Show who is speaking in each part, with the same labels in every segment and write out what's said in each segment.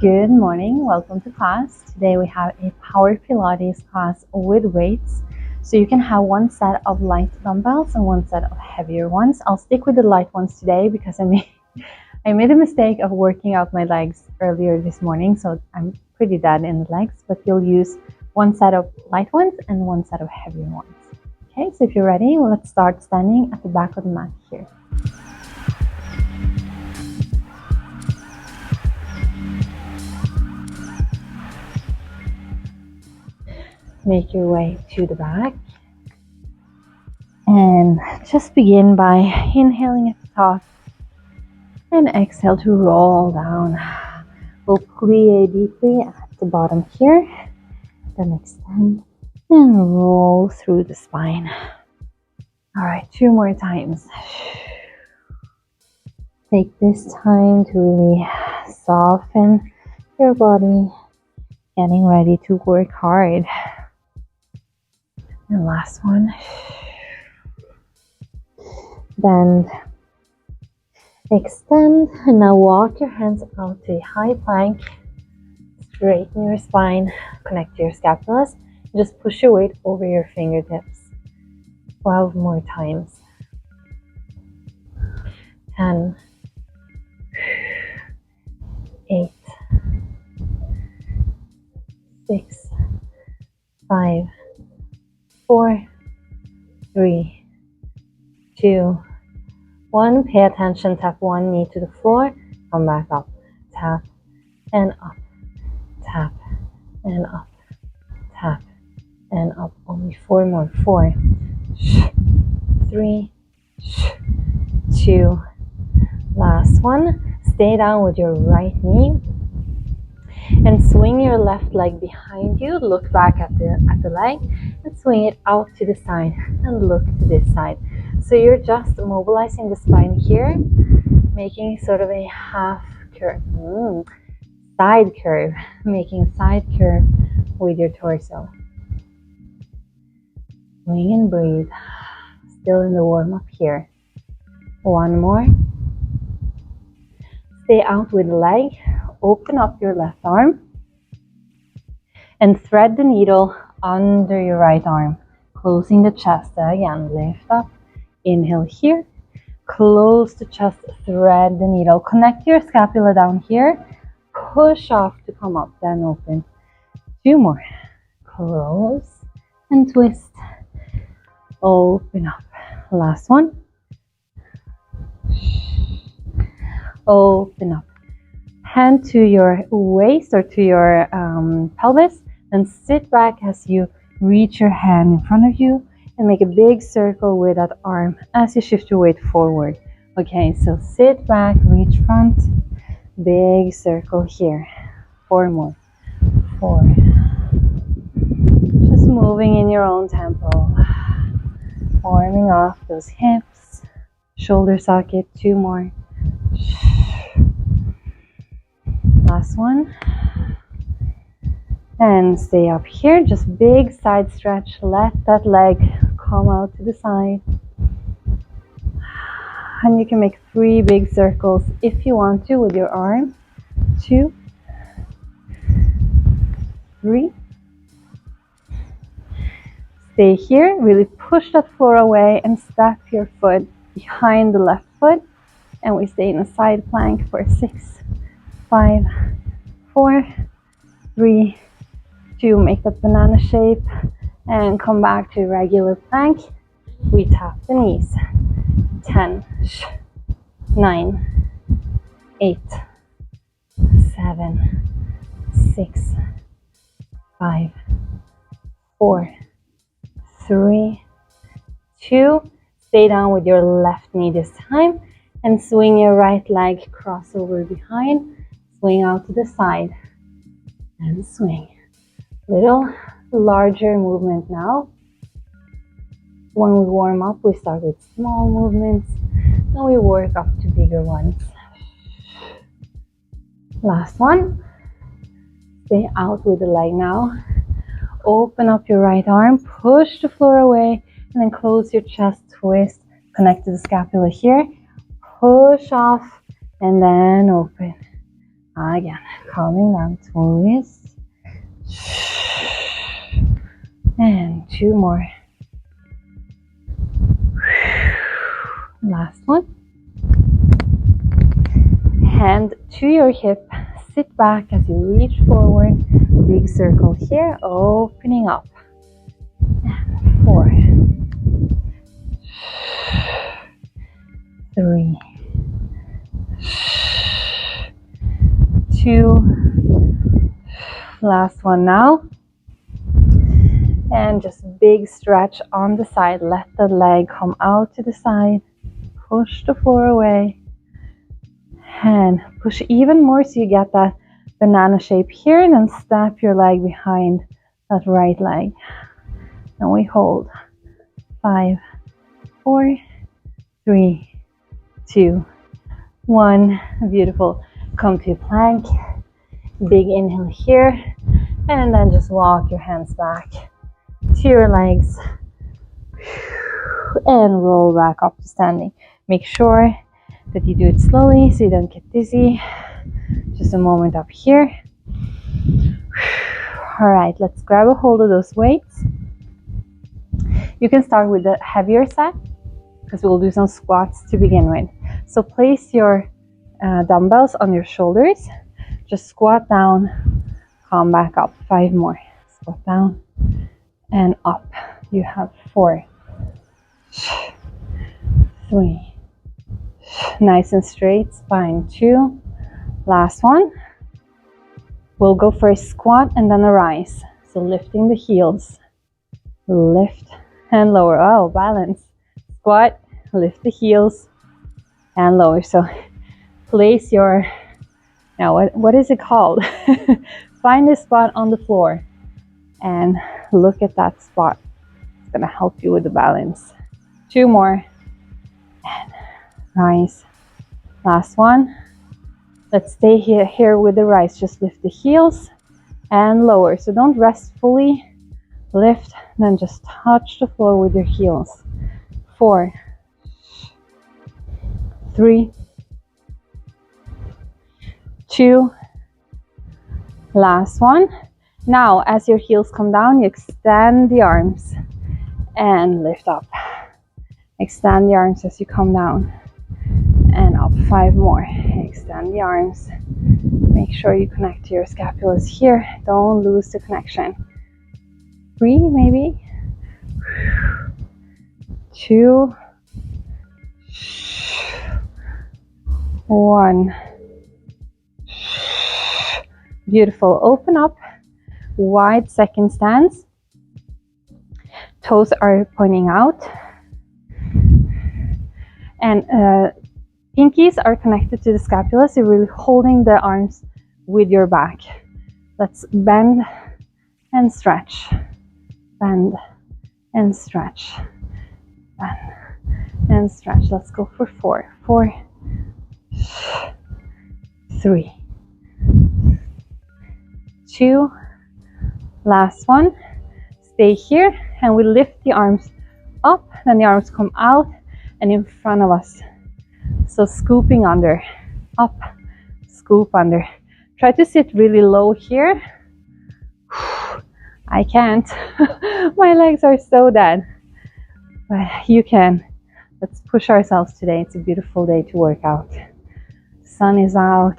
Speaker 1: Good morning, welcome to class. Today we have a Power Pilates class with weights. So you can have one set of light dumbbells and one set of heavier ones. I'll stick with the light ones today because I made a mistake of working out my legs earlier this morning, so I'm pretty dead in the legs, but you'll use one set of light ones and one set of heavier ones. Okay, so if you're ready, let's start standing at the back of the mat here. Make your way to the back and just begin by inhaling at the top and exhale to roll down. We'll plie deeply at the bottom here, then extend and roll through the spine. All right, 2 more times. Take this time to really soften your body, getting ready to work hard. And last one. Bend, extend, and now walk your hands out to a high plank. Straighten your spine, connect your scapulas. Just push your weight over your fingertips. 12 more times. 10, 8, 6, 5, 4, 3, 2, 1. Pay attention. Tap one knee to the floor. Come back up. Tap and up. Tap and up. Tap and up. Only 4 more. 4, 3, 2. Last one. Stay down with your right knee and swing your left leg behind you. Look back at the leg and swing it out to the side and look to this side. So you're just mobilizing the spine here, making sort of a half curve, side curve, making a side curve with your torso. Swing and breathe. Still in the warm-up here. 1 more. Stay out with the leg. Open up your left arm and thread the needle under your right arm, closing the chest. Again, lift up, inhale here, close the chest, thread the needle, connect your scapula down here, push off to come up, then open. 2 more, close and twist, open up. Last one, open up. Hand to your waist or to your pelvis, and sit back as you reach your hand in front of you and make a big circle with that arm as you shift your weight forward. Okay, so sit back, reach front, big circle here. 4 more. 4. Just moving in your own tempo. Warming off those hips, shoulder socket. 2 more. Last one. And stay up here. Just big side stretch. Let that leg come out to the side. And you can make 3 big circles if you want to with your arm. 2, 3. Stay here. Really push that floor away and step your foot behind the left foot. And we stay in a side plank for 6, 5, 4, 3, 2. Make that banana shape and come back to regular plank. We tap the knees. 10, 9, 8, 7, 6, 5, 4, 3, 2. Stay down with your left knee this time and swing your right leg crossover behind. Swing out to the side and swing. Little larger movement now. When we warm up, we start with small movements and we work up to bigger ones. Last one. Stay out with the leg now. Open up your right arm, push the floor away, and then close your chest, twist, connect to the scapula here. Push off and then open. Again, calming down, twist. And 2 more. Last one. Hand to your hip, sit back as you reach forward, big circle here, opening up. And 4, 3, 2, last one now. And just big stretch on the side, let the leg come out to the side, push the floor away, and push even more so you get that banana shape here, and then step your leg behind that right leg. And we hold. 5, 4, 3, 2, 1. Beautiful. Come to plank. Big inhale here, and then just walk your hands back to your legs and roll back up to standing. Make sure that you do it slowly so you don't get dizzy. Just a moment up here. All right, let's grab a hold of those weights. You can start with the heavier set because we'll do some squats to begin with. So place your dumbbells on your shoulders. Just squat down, come back up. 5 more. Squat down and up. You have 4, 3, nice and straight spine. 2, last one. We'll go for a squat and then a rise. So lifting the heels, lift and lower. Oh, balance. Squat, lift the heels and lower. So place your, now what is it called? Find a spot on the floor and look at that spot. It's gonna help you with the balance. 2 more and rise. Last one. Let's stay here with the rise. Just lift the heels and lower. So don't rest fully. Lift, then just touch the floor with your heels. 4, 3, 2, last one. Now, as your heels come down, you extend the arms and lift up. Extend the arms as you come down and up. 5 more. Extend the arms. Make sure you connect to your scapulas here. Don't lose the connection. 3 maybe. 2, 1. Beautiful. Open up. Wide second stance. Toes are pointing out. And pinkies are connected to the scapula, so you're really holding the arms with your back. Let's bend and stretch. Bend and stretch. Bend and stretch. Let's go for 4. 4, 3, 2, last one. Stay here and we lift the arms up, then the arms come out and in front of us. So scooping under, up, scoop under. Try to sit really low here. I can't. My legs are so dead. But you can. Let's push ourselves today. It's a beautiful day to work out. The sun is out.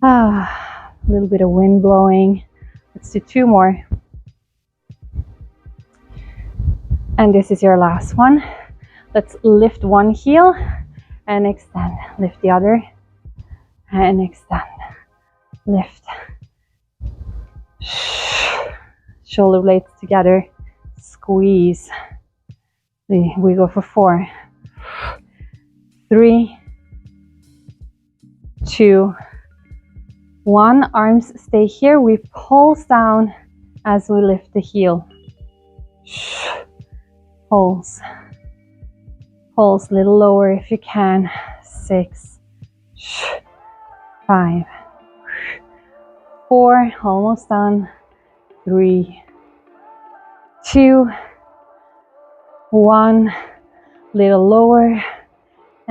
Speaker 1: A little bit of wind blowing. Let's do 2 more. And this is your last one. Let's lift one heel and extend. Lift the other and extend. Lift. Shoulder blades together. Squeeze. We go for 4, 3, 2, 1. Arms stay here. We pulse down as we lift the heel. Pulse. Pulse a little lower if you can. 6, 5, 4, almost done. 3, 2, 1, little lower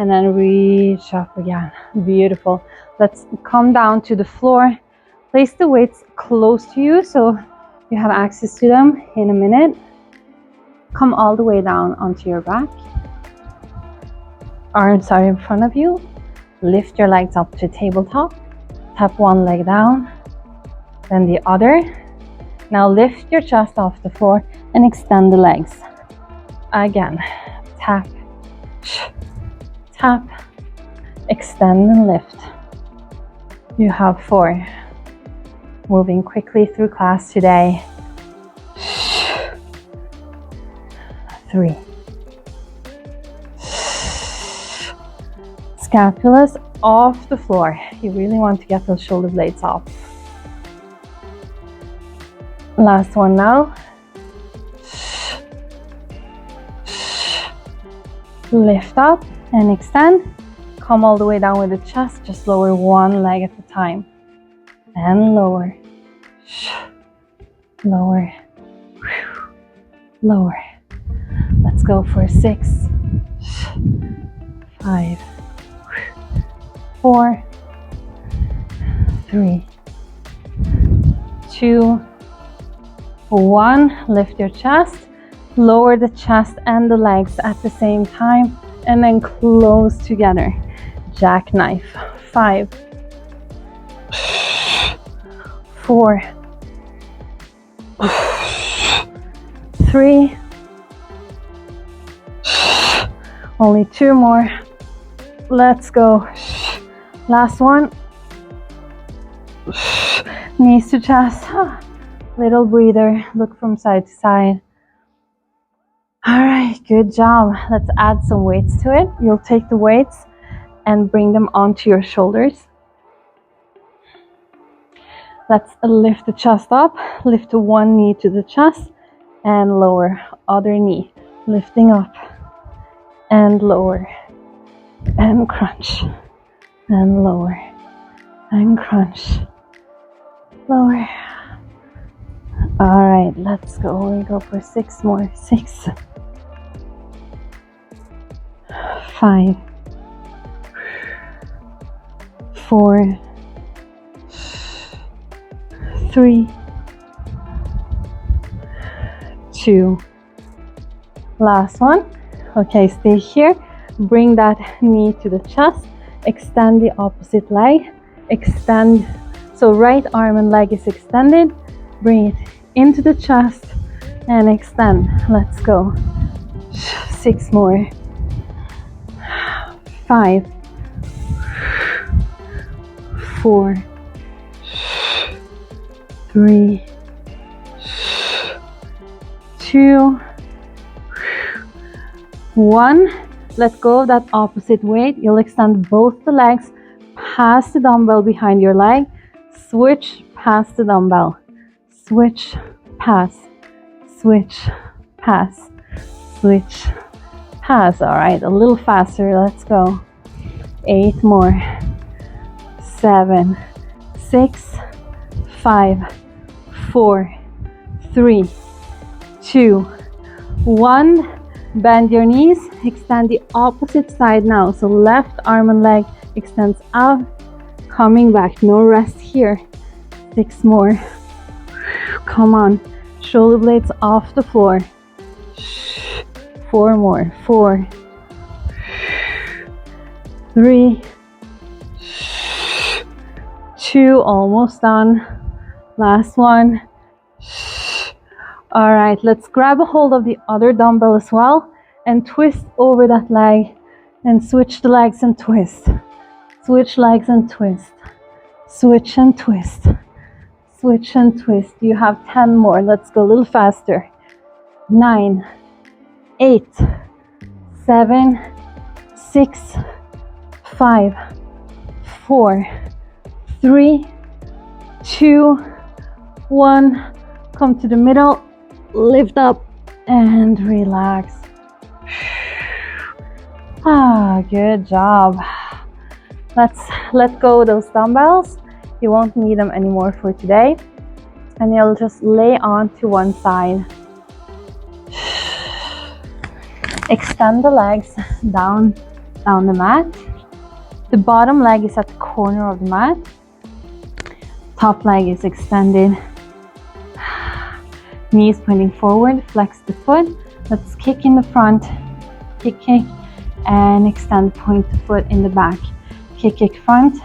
Speaker 1: and then reach up again. Beautiful. Let's come down to the floor. Place the weights close to you so you have access to them in a minute. Come all the way down onto your back. Arms are in front of you. Lift your legs up to tabletop. Tap one leg down, then the other. Now lift your chest off the floor and extend the legs. Again, tap, tap, extend and lift. You have 4. Moving quickly through class today. 3. Scapulas off the floor. You really want to get those shoulder blades off. Last one now. Lift up and extend. Come all the way down with the chest. Just lower one leg at a time. And lower. Lower. Lower. Let's go for 6, 5, 4, 3, 2, 1. Lift your chest. Lower the chest and the legs at the same time, and then close together. Jackknife. 5, 4, 3. Only 2 more. Let's go. Last one. Knees to chest. Little breather. Look from side to side. All right, good job. Let's add some weights to it. You'll take the weights and bring them onto your shoulders. Let's lift the chest up. Lift one knee to the chest and lower. Other knee. Lifting up and lower. And crunch. And lower. And crunch. Lower. All right, let's go. We go for 6 more. 6, 5, 4, 3, 2. Last one. Okay, stay here. Bring that knee to the chest. Extend the opposite leg. Extend. So right arm and leg is extended. Bring it into the chest and extend. Let's go. 6 more. 5, 4, 3, 2, 1. Let go of that opposite weight. You'll extend both the legs. Pass the dumbbell behind your leg. Switch, pass the dumbbell. Switch, pass. Switch, pass. Switch, pass. All right, a little faster. Let's go. 8 more. 7, 6, 5, 4, 3, 2, 1. Bend your knees. Extend the opposite side now. So left arm and leg extends out. Coming back. No rest here. 6 more. Come on. Shoulder blades off the floor. 4 more. 4, 3, 2. Almost done. Last one. All right, let's grab a hold of the other dumbbell as well and twist over that leg and switch the legs and twist. Switch legs and twist. Switch and twist. Switch and twist. You have 10 more. Let's go a little faster. 9, 8, 7, 6, 5, 4, 3, 2, 1. Come to the middle. Lift up and relax. Good job. Let's let go of those dumbbells. You won't need them anymore for today. And you'll just lay on to one side. Extend the legs down down the mat. The bottom leg is at the corner of the mat. Top leg is extended. Knees pointing forward, flex the foot. Let's kick in the front, kick, kick, and extend, point the foot in the back. Kick, kick front,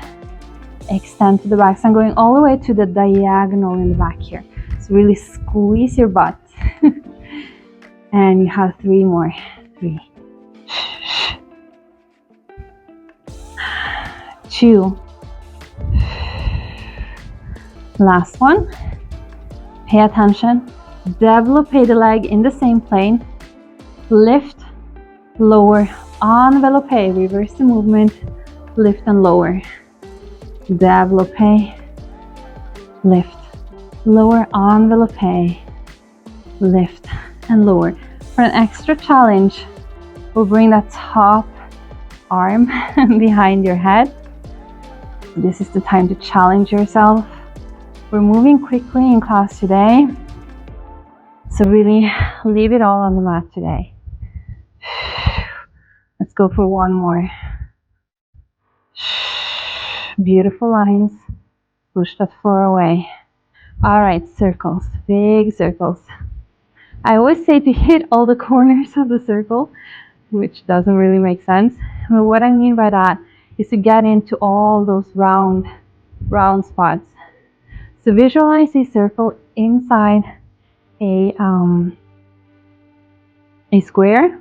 Speaker 1: extend to the back. So I'm going all the way to the diagonal in the back here. So really squeeze your butt. And you have 3 more. 3, 2. Last one. Pay attention. Develope the leg in the same plane. Lift, lower, envelope. Reverse the movement. Lift and lower. Develope. Lift, lower, envelope. Lift and lower. For an extra challenge, we'll bring that top arm behind your head. This is the time to challenge yourself. We're moving quickly in class today, so really leave it all on the mat today. Let's go for one more. Beautiful lines. Push that floor away. All right, circles, big circles. I always say to hit all the corners of the circle, which doesn't really make sense. But what I mean by that is to get into all those round spots. So visualize a circle inside a square,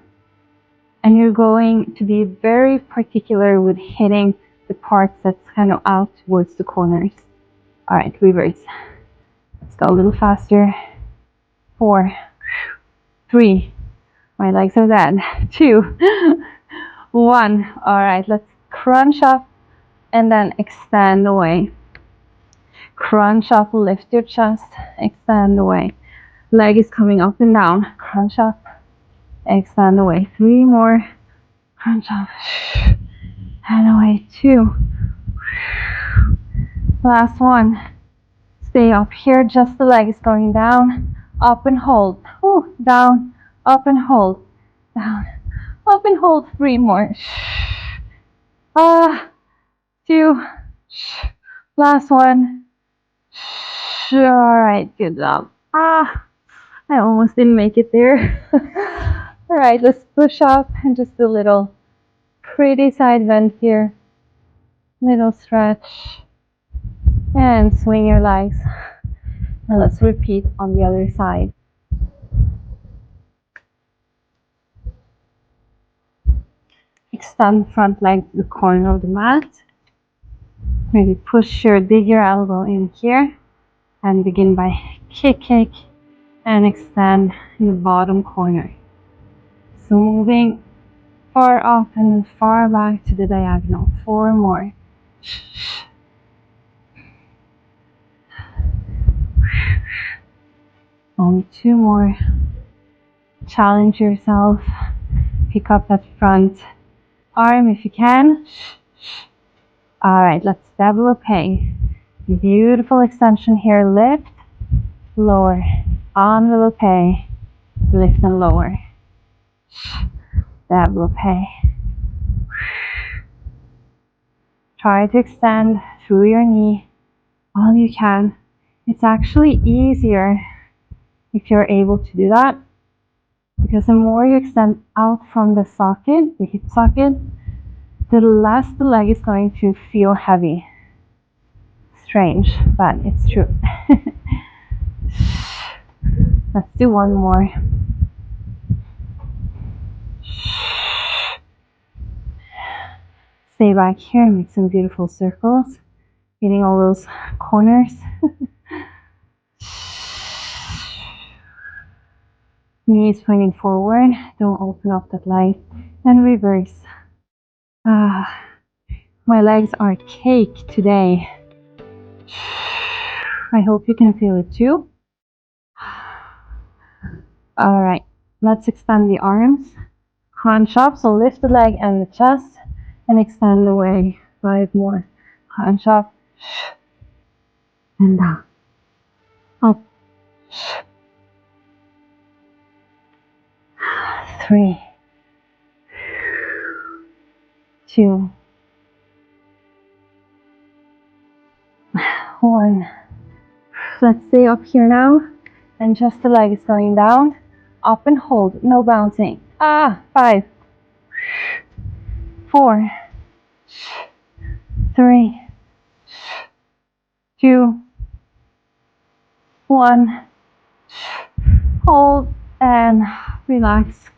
Speaker 1: and you're going to be very particular with hitting the parts that's kind of out towards the corners. All right, reverse. Let's go a little faster. 4, 3. My legs are dead. 2, 1. All right, let's crunch up and then extend away. Crunch up, lift your chest, extend away. Leg is coming up and down. Crunch up, extend away. 3 more. Crunch up and away. 2. Last one. Stay up here, just the leg is going down. Up and hold. Ooh, down, up and hold. Down, up and hold. 3 more. 2. Last one. All right, good job. I almost didn't make it there. All right, let's push up and just a little pretty side bend here. Little stretch. And swing your legs. And let's repeat on the other side. Extend front leg to the corner of the mat. Maybe dig your elbow in here. And begin by kick, kick, and extend in the bottom corner. So moving far off and far back to the diagonal. 4 more. Only 2 more. Challenge yourself. Pick up that front arm if you can. All right, let's develope. Beautiful extension here. Lift, lower, envelope, lift and lower. Develope. Try to extend through your knee all you can. It's actually easier if you're able to do that, because the more you extend out from the socket, the hip socket, the less the leg is going to feel heavy. Strange, but it's true. Let's do one more. Stay back here, make some beautiful circles, hitting all those corners. Knees pointing forward, don't open up that leg, and reverse. My legs are cake today. I hope you can feel it too. All right, let's extend the arms. Crunch up, so lift the leg and the chest and extend away. 5 more. Crunch up and down. Up. 3. 2, 1. Let's stay up here now, and just the leg is going down, up and hold, no bouncing. 5, 4, 3, 2, 1. Hold and relax.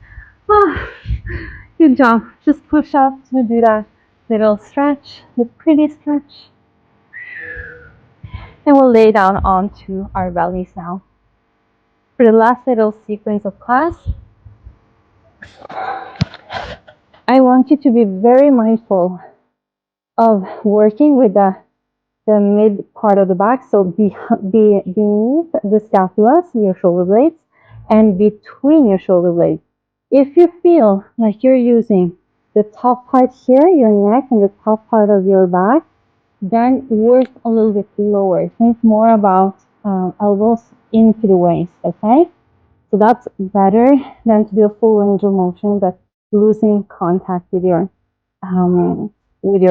Speaker 1: Good job. Just push up to do that little stretch, the pretty stretch. And we'll lay down onto our bellies now. For the last little sequence of class, I want you to be very mindful of working with the mid part of the back, so beneath the scapulas, your shoulder blades, and between your shoulder blades. If you feel like you're using the top part here, your neck, and the top part of your back, then work a little bit lower. Think more about elbows into the waist, okay? So that's better than to do a full range of motion, but losing contact with your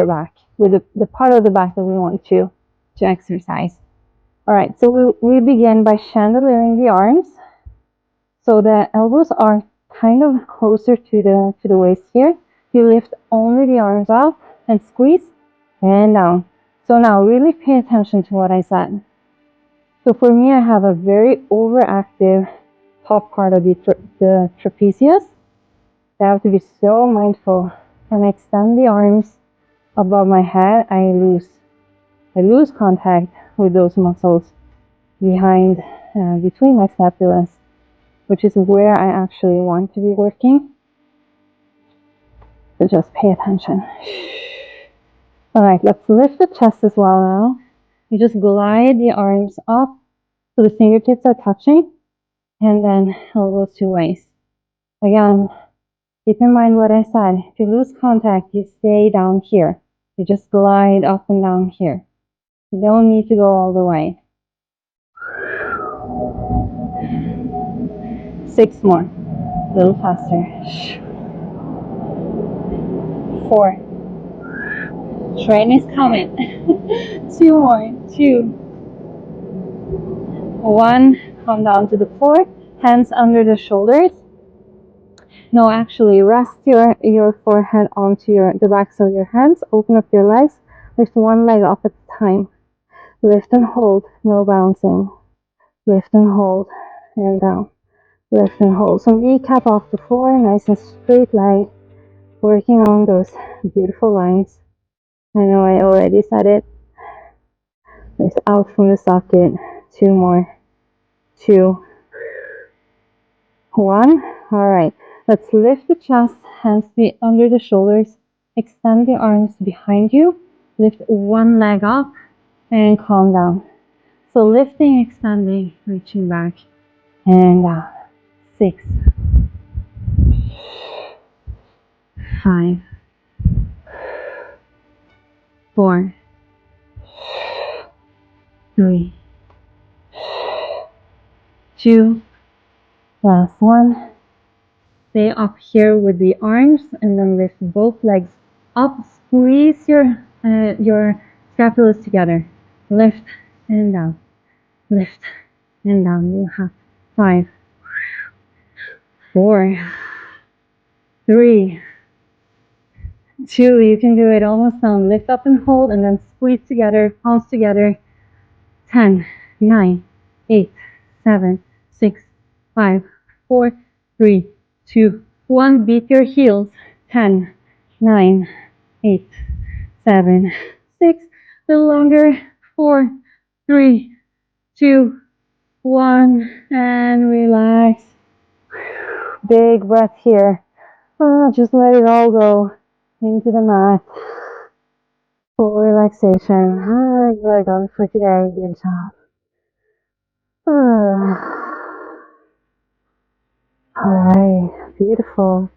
Speaker 1: back, with the part of the back that we want to exercise. All right, so we begin by chandeliering the arms. So the elbows are kind of closer to the waist here. You lift only the arms up and squeeze and down. So now really pay attention to what I said. So for me, I have a very overactive top part of the trapezius. I have to be so mindful. When I extend the arms above my head, I lose contact with those muscles behind, between my scapulas, which is where I actually want to be working. So just pay attention. All right, let's lift the chest as well now. You just glide the arms up so the fingertips are touching, and then elbows to waist. Again, keep in mind what I said. If you lose contact, you stay down here. You just glide up and down here. You don't need to go all the way. 6 more. A little faster. 4. Train is coming. 2 more. 2. 1. Come down to the floor. Hands under the shoulders. No, actually, rest your forehead onto the backs of your hands. Open up your legs. Lift one leg up at a time. Lift and hold. No bouncing. Lift and hold. And down. Lift and hold. So kneecap off the floor. Nice and straight leg. Working on those beautiful lines. I know I already said it. Lift out from the socket. 2 more. 2. 1. All right. Let's lift the chest. Hands be under the shoulders. Extend the arms behind you. Lift one leg up and calm down. So lifting, extending, reaching back and down. 6. 5. 4. 3. 2. Last one. Stay up here with the arms and then lift both legs up. Squeeze your scapulas together. Lift and down. Lift and down. You have 5, 4, 3, 2. You can do it almost down. Lift up and hold and then squeeze together, palms together. 10, 9, 8, 7, 6, 5, 4, 3, 2, 1. Beat your heels. 10, 9, 8, 7, 6. A little longer. 4, 3, 2, 1. And relax. Big breath here. Just let it all go into the mat. Full relaxation. You are done for today. Good job. Alright, beautiful.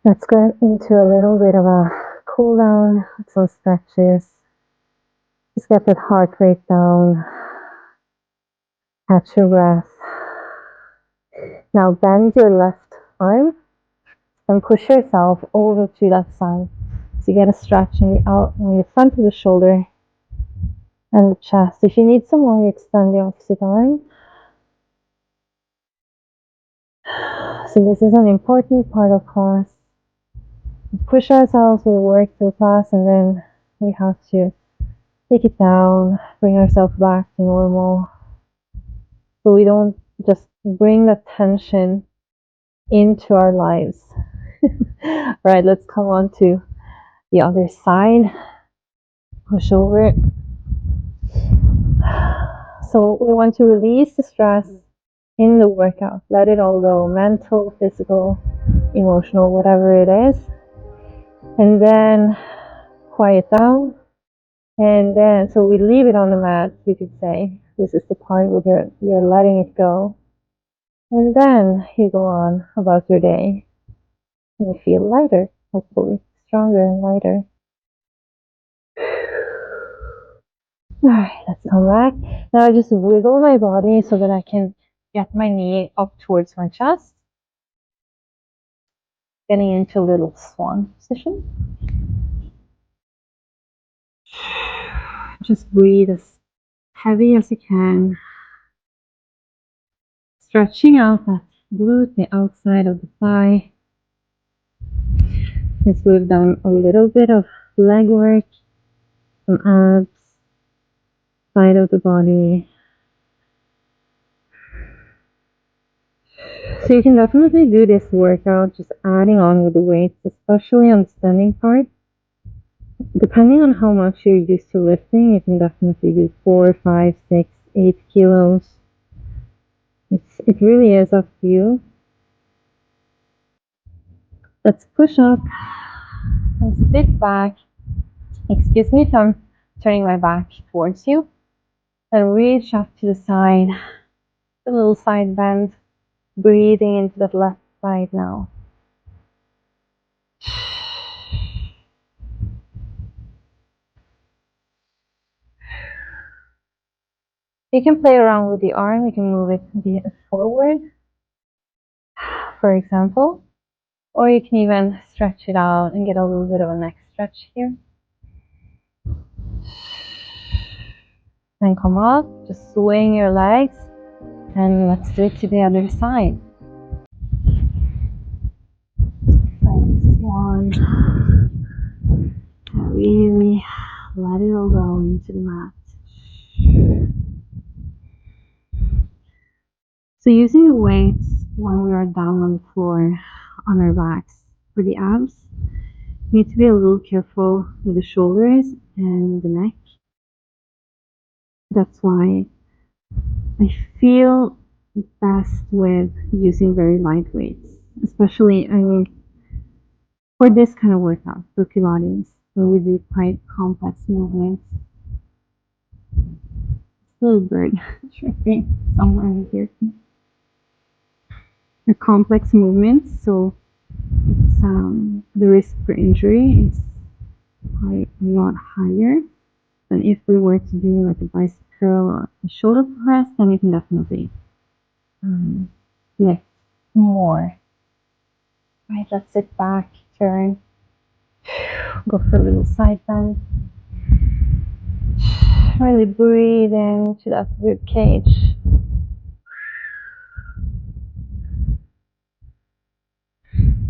Speaker 1: Let's go into a little bit of a cool down, some stretches. Just get that heart rate down. Catch your breath. Now bend your left arm and push yourself over to that side. So you get a stretch in the front of the shoulder and the chest. If you need some more, you extend the opposite arm. So this is an important part of class. We push ourselves, we work through class, and then we have to take it down, bring ourselves back to normal. So we don't just bring the tension into our lives. Right, let's come on to the other side. Push over. So we want to release the stress in the workout. Let it all go, mental, physical, emotional, whatever it is. And then quiet down. And then, so we leave it on the mat, you could say. This is the part where you're letting it go. And then you go on about your day. And you feel lighter, hopefully, stronger and lighter. Alright, let's come back. Now I just wiggle my body so that I can get my knee up towards my chest. Getting into a little swan position. Just breathe as heavy as you can. Stretching out that glute, the outside of the thigh. Since we've done a little bit of leg work, some abs, side of the body. So you can definitely do this workout just adding on with the weights, especially on the standing part. Depending on how much you're used to lifting, you can definitely do 4, 5, 6, 8 kilos. It really is up to you. Let's push up and sit back. Excuse me if I'm turning my back towards you. And reach up to the side. A little side bend. Breathing into the left side now. You can play around with the arm. You can move it forward, for example. Or you can even stretch it out and get a little bit of a neck stretch here. Then come up, just swing your legs. And let's do it to the other side. Nice one. And really let it all go into the mat. So using the weights when we are down on the floor on our backs for the abs, you need to be a little careful with the shoulders and the neck. That's why I feel best with using very light weights, especially, for this kind of workout, for Pilates, where we do quite complex movements. Little bird chirping somewhere here. The complex movements, so it's, the risk for injury is quite a lot higher than if we were to do like a bicep curl or a shoulder press. Then you can definitely lift more. Right, let's sit back, turn, go for a little side bend. Really breathe into that rib cage.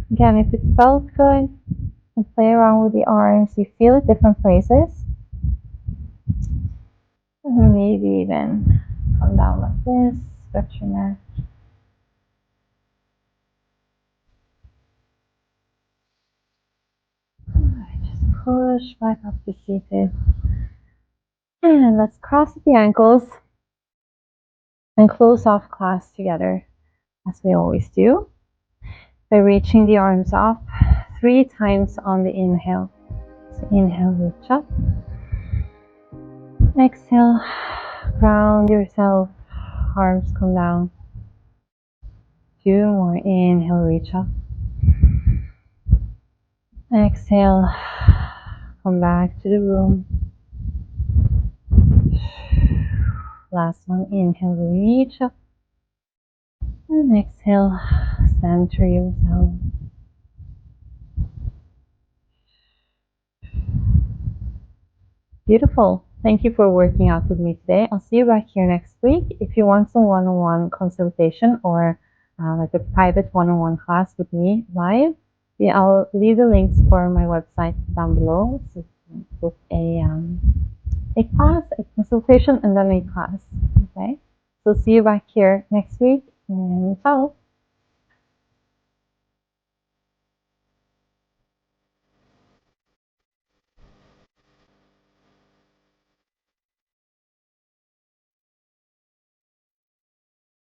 Speaker 1: Again, if it felt good, and play around with the arms. You feel it different places. And maybe even come down like this, stretch your neck. Alright, just push back up to seated. And let's cross the ankles and close off class together, as we always do, by reaching the arms up 3 times on the inhale. So inhale, reach up. Exhale, ground yourself, arms come down. 2 more, inhale, reach up. Exhale, come back to the room. Last one, inhale, reach up. And exhale, center yourself. Beautiful. Thank you for working out with me today. I'll see you back here next week. If you want some one-on-one consultation or like a private one-on-one class with me live, yeah, I'll leave the links for my website down below. So you can book a class, a consultation, and then a class. Okay. So see you back here next week. And ciao.